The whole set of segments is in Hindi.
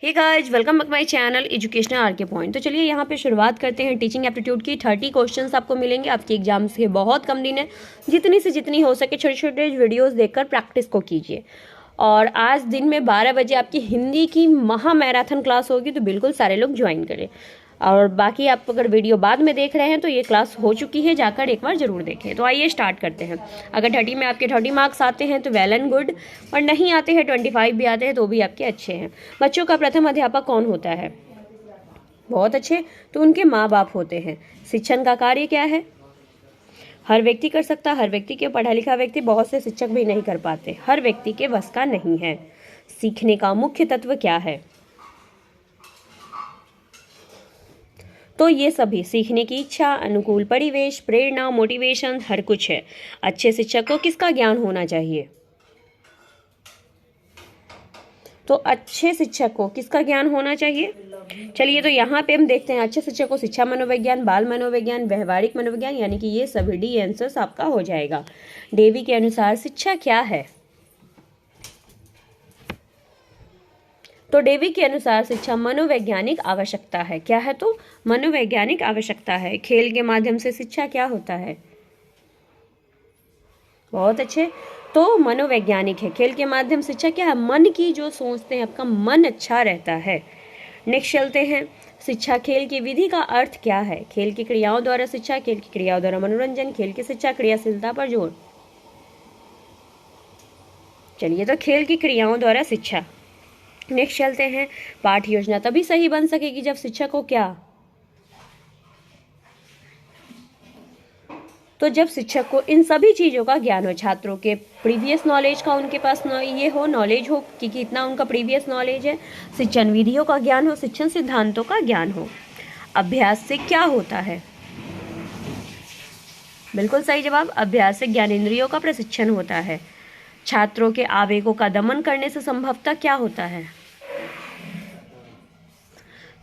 Hey guys, welcome back my channel educational RK point. तो चलिए यहाँ पे शुरुआत करते हैं। टीचिंग एप्टीट्यूड की 30 क्वेश्चंस आपको मिलेंगे। आपके एग्जाम से बहुत कम दिन है, जितनी से जितनी हो सके छोटे छोटे वीडियोस देखकर प्रैक्टिस को कीजिए। और आज दिन में 12 बजे आपकी हिंदी की महा मैराथन क्लास होगी, तो बिल्कुल सारे लोग ज्वाइन करें। और बाकी आप अगर वीडियो बाद में देख रहे हैं तो ये क्लास हो चुकी है, जाकर एक बार जरूर देखें। तो आइए स्टार्ट करते हैं। अगर 30 में आपके 30 मार्क्स आते हैं तो वेल एंड गुड, और नहीं आते हैं 25 भी आते हैं तो भी आपके अच्छे हैं। बच्चों का प्रथम अध्यापक कौन होता है? बहुत अच्छे, तो उनके माँ बाप होते हैं। शिक्षण का कार्य क्या है? हर व्यक्ति कर सकता, हर व्यक्ति के पढ़ा लिखा व्यक्ति, बहुत से शिक्षक भी नहीं कर पाते, हर व्यक्ति के बस का नहीं है। सीखने का मुख्य तत्व क्या है? तो ये सभी सीखने की इच्छा, अनुकूल परिवेश, प्रेरणा, मोटिवेशन, हर कुछ है। अच्छे शिक्षक को किसका ज्ञान होना चाहिए? तो अच्छे शिक्षक को किसका ज्ञान होना चाहिए? चलिए, तो यहाँ पे हम देखते हैं अच्छे शिक्षक को शिक्षा मनोविज्ञान, बाल मनोविज्ञान, व्यवहारिक मनोविज्ञान, यानी कि ये सभी डी आंसर्स आपका हो जाएगा। डेवी के अनुसार शिक्षा क्या है? तो डेवी के अनुसार शिक्षा मनोवैज्ञानिक आवश्यकता है। क्या है? तो मनोवैज्ञानिक आवश्यकता है। खेल के माध्यम से शिक्षा क्या होता है? बहुत अच्छे, तो मनोवैज्ञानिक है। खेल के माध्यम शिक्षा क्या है? मन की जो सोचते हैं, आपका मन अच्छा रहता है। नेक्स्ट चलते हैं। शिक्षा खेल की विधि का अर्थ क्या है? खेल की क्रियाओं द्वारा शिक्षा, खेल की क्रियाओं द्वारा मनोरंजन, खेल की शिक्षा क्रियाशीलता पर जोर। चलिए, तो खेल की क्रियाओं द्वारा शिक्षा। नेक्स्ट चलते हैं। पाठ योजना तभी सही बन सकेगी जब शिक्षक को क्या? तो जब शिक्षक को इन सभी चीजों का ज्ञान हो, छात्रों के प्रीवियस नॉलेज का उनके पास ये हो, नॉलेज हो कि कितना उनका प्रीवियस नॉलेज है, शिक्षण विधियों का ज्ञान हो, शिक्षण सिद्धांतों का ज्ञान हो। अभ्यास से क्या होता है? बिल्कुल सही जवाब, अभ्यास से ज्ञानेंद्रियों का प्रशिक्षण होता है। छात्रों के आवेगों का दमन करने से संभवतः क्या होता है?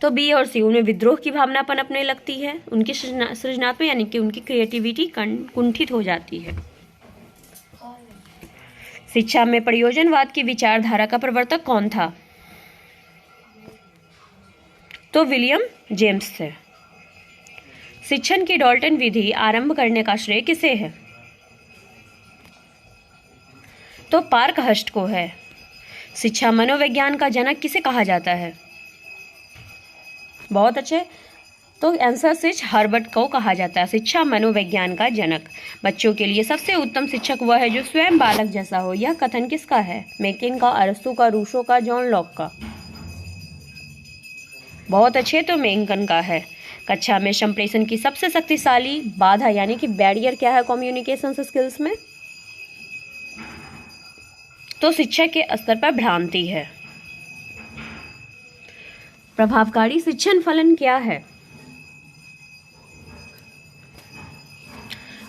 तो बी और सी, उन्हें विद्रोह की भावना पनपने लगती है, उनकी सृजनात्मक यानी कि उनकी क्रिएटिविटी कुंठित हो जाती है। शिक्षा में प्रयोजनवाद की विचारधारा का प्रवर्तक कौन था? तो विलियम जेम्स थे। शिक्षण की डॉल्टन विधि आरंभ करने का श्रेय किसे है? तो पार्कहर्स्ट को है। शिक्षा मनोविज्ञान का जनक किसे कहा जाता है? बहुत अच्छे, तो आंसर सिच हर्बर्ट को कहा जाता है शिक्षा मनोविज्ञान का जनक। बच्चों के लिए सबसे उत्तम शिक्षक वह है जो स्वयं बालक जैसा हो। यह कथन किसका है? मेकिन का, अरस्तू का, रूसो का, जॉन लॉक का? बहुत अच्छे, तो मेंकन का है। कक्षा में संप्रेषण की सबसे शक्तिशाली बाधा यानी कि बैरियर क्या है कम्युनिकेशन स्किल्स में? तो शिक्षक के स्तर पर भ्रांति है। प्रभावकारी शिक्षण फलन क्या है?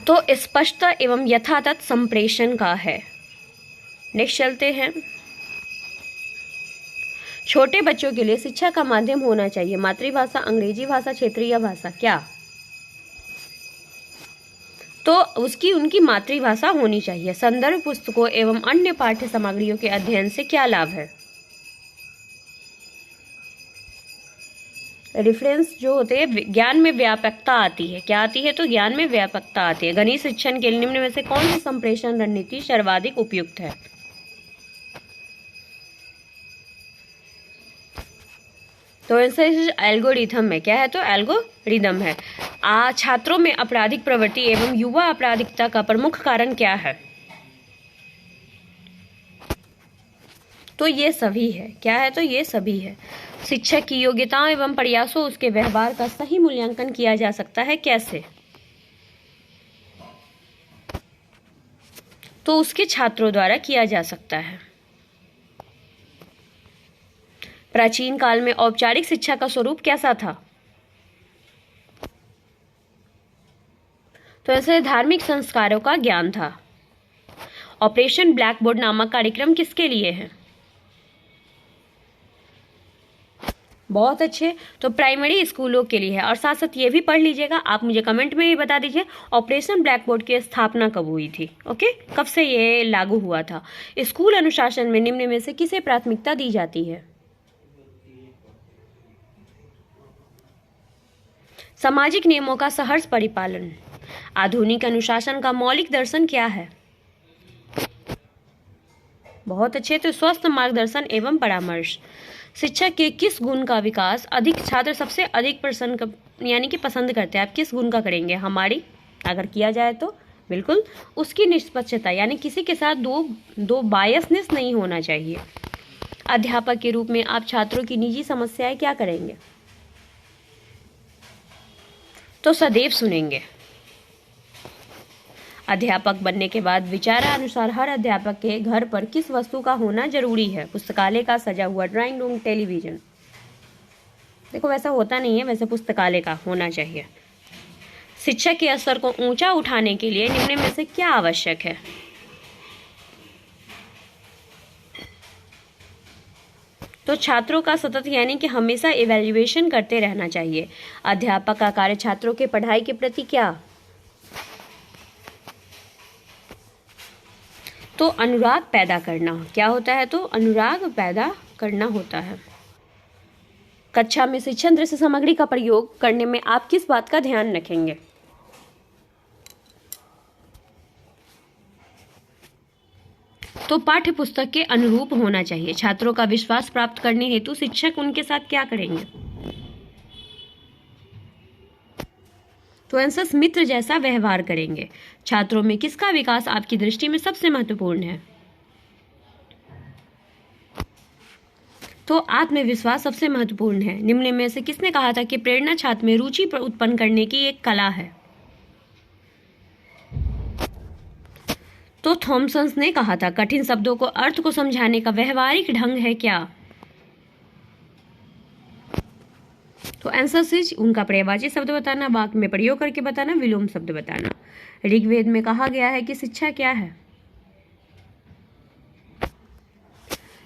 तो स्पष्ट एवं यथातथ संप्रेषण का है। नेक्स्ट चलते हैं। छोटे बच्चों के लिए शिक्षा का माध्यम होना चाहिए मातृभाषा, अंग्रेजी भाषा, क्षेत्रीय भाषा, क्या? तो उसकी उनकी मातृभाषा होनी चाहिए। संदर्भ पुस्तकों एवं अन्य पाठ्य सामग्रियों के अध्ययन से क्या लाभ है? रेफरेंस जो होते हैं, ज्ञान में व्यापकता आती है। क्या आती है? तो ज्ञान में व्यापकता आती है। गणित शिक्षण के निम्न में से कौन सी संप्रेषण रणनीति सर्वाधिक उपयुक्त है? तो आंसर एल्गोरिथम है। क्या है? तो एल्गोरिथम है। छात्रों में आपराधिक प्रवृत्ति एवं युवा आपराधिकता का प्रमुख कारण क्या है? तो ये सभी है। क्या है? तो ये सभी है। शिक्षक की योग्यताओं एवं प्रयासों उसके व्यवहार का सही मूल्यांकन किया जा सकता है कैसे? तो उसके छात्रों द्वारा किया जा सकता है। प्राचीन काल में औपचारिक शिक्षा का स्वरूप कैसा था? तो ऐसे धार्मिक संस्कारों का ज्ञान था। ऑपरेशन ब्लैकबोर्ड नामक कार्यक्रम किसके लिए है? बहुत अच्छे, तो प्राइमरी स्कूलों के लिए है। और साथ साथ ये भी पढ़ लीजिएगा, आप मुझे कमेंट में भी बता दीजिए ऑपरेशन ब्लैकबोर्ड की स्थापना कब हुई थी। ओके, कब से ये लागू हुआ था? स्कूल अनुशासन में निम्न में से किसे प्राथमिकता दी जाती है? सामाजिक नियमों का सहर्ष परिपालन। आधुनिक अनुशासन का मौलिक दर्शन क्या है? बहुत अच्छे, तो स्वस्थ मार्गदर्शन एवं परामर्श। शिक्षा के किस गुण का विकास अधिक छात्र सबसे अधिक पसंद करते हैं? आप किस गुण का करेंगे? हमारी अगर किया जाए तो बिल्कुल उसकी निष्पक्षता, यानी किसी के साथ दो बायसनेस नहीं होना चाहिए। अध्यापक के रूप में आप छात्रों की निजी समस्याएं क्या करेंगे? तो सदैव सुनेंगे। अध्यापक बनने के बाद विचारानुसार हर अध्यापक के घर पर किस वस्तु का होना जरूरी है? पुस्तकालय का सजा हुआ ड्राइंग रूम, टेलीविजन। देखो वैसा होता नहीं है, वैसे पुस्तकालय का होना चाहिए। शिक्षा के स्तर को ऊंचा उठाने के लिए निम्न में से क्या आवश्यक है? तो छात्रों का सतत यानी कि हमेशा इवैल्यूएशन करते रहना चाहिए। अध्यापक का कार्य छात्रों के पढ़ाई के प्रति क्या? तो अनुराग पैदा करना। क्या होता है? तो अनुराग पैदा करना होता है। कक्षा में शिक्षण दृश्य सामग्री का प्रयोग करने में आप किस बात का ध्यान रखेंगे? तो पाठ्य पुस्तक के अनुरूप होना चाहिए। छात्रों का विश्वास प्राप्त करने हेतु शिक्षक उनके साथ क्या करेंगे? तो आंसर मित्र जैसा व्यवहार करेंगे। छात्रों में किसका विकास आपकी दृष्टि में सबसे महत्वपूर्ण है? तो आत्मविश्वास सबसे महत्वपूर्ण है। निम्न में से किसने कहा था कि प्रेरणा छात्र में रुचि उत्पन्न करने की एक कला है? तो थॉमसन ने कहा था कठिन शब्दों को अर्थ को समझाने का व्यवहारिक ढंग है क्या? तो आंसर इज उनका पर्यायवाची शब्द बताना, वाक्य में प्रयोग करके बताना, विलोम शब्द बताना। ऋग्वेद में कहा गया है कि शिक्षा क्या है?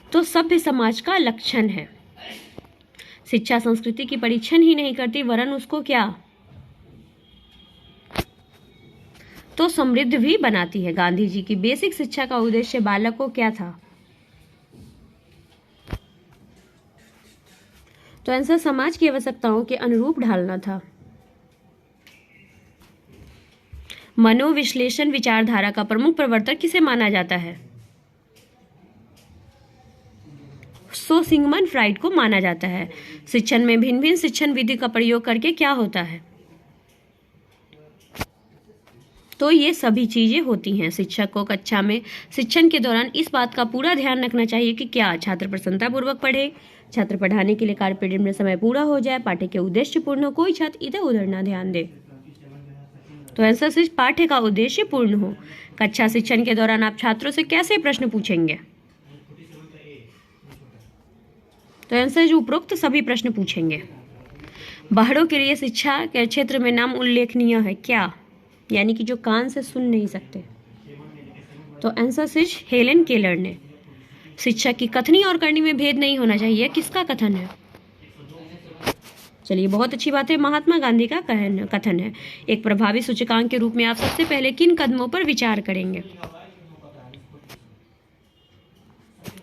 तो सभ्य समाज का लक्षण है। शिक्षा संस्कृति की परीक्षण ही नहीं करती वरन उसको क्या? तो समृद्ध भी बनाती है। गांधी जी की बेसिक शिक्षा का उद्देश्य बालक को क्या था? तो आंसर समाज की आवश्यकताओं के अनुरूप ढालना था। मनोविश्लेषण विचारधारा का प्रमुख प्रवर्तक किसे माना जाता है? सिगमंड फ्राइड को माना जाता है। शिक्षण में भिन्न भिन्न शिक्षण विधि का प्रयोग करके क्या होता है? तो ये सभी चीजें होती हैं। शिक्षक को कक्षा में शिक्षण के दौरान इस बात का पूरा ध्यान रखना चाहिए कि क्या छात्र प्रसन्नतापूर्वक पढ़े, छात्र पढ़ाने के लिए कार्य पीरियड में समय पूरा हो जाए, पाठ्य के उद्देश्य पूर्ण हो, कोई छात्र इधर उधर ना ध्यान दे। तो आंसर सिर्फ पाठ्य का उद्देश्य पूर्ण हो। कक्षा शिक्षण के दौरान आप छात्रों से कैसे प्रश्न पूछेंगे? तो आंसर उपरोक्त सभी प्रश्न पूछेंगे। बाहरों के लिए शिक्षा के क्षेत्र में नाम उल्लेखनीय है क्या? यानी कि जो कान से सुन नहीं सकते। तो आंसर सिर्फ हेलेन केलर ने। शिक्षा की कथनी और करनी में भेद नहीं होना चाहिए, किसका कथन है? चलिए बहुत अच्छी बात है, महात्मा गांधी का कथन है। एक प्रभावी सूचकांक के रूप में आप सबसे पहले किन कदमों पर विचार करेंगे?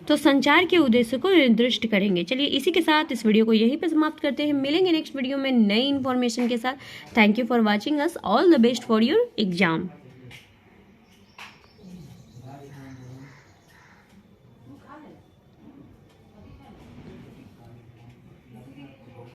तो संचार के उद्देश्य को निर्दिष्ट करेंगे। चलिए इसी के साथ इस वीडियो को यहीं पे समाप्त करते हैं। मिलेंगे नेक्स्ट वीडियो में नई इन्फॉर्मेशन के साथ। Thank you for watching us. All the best for your exam.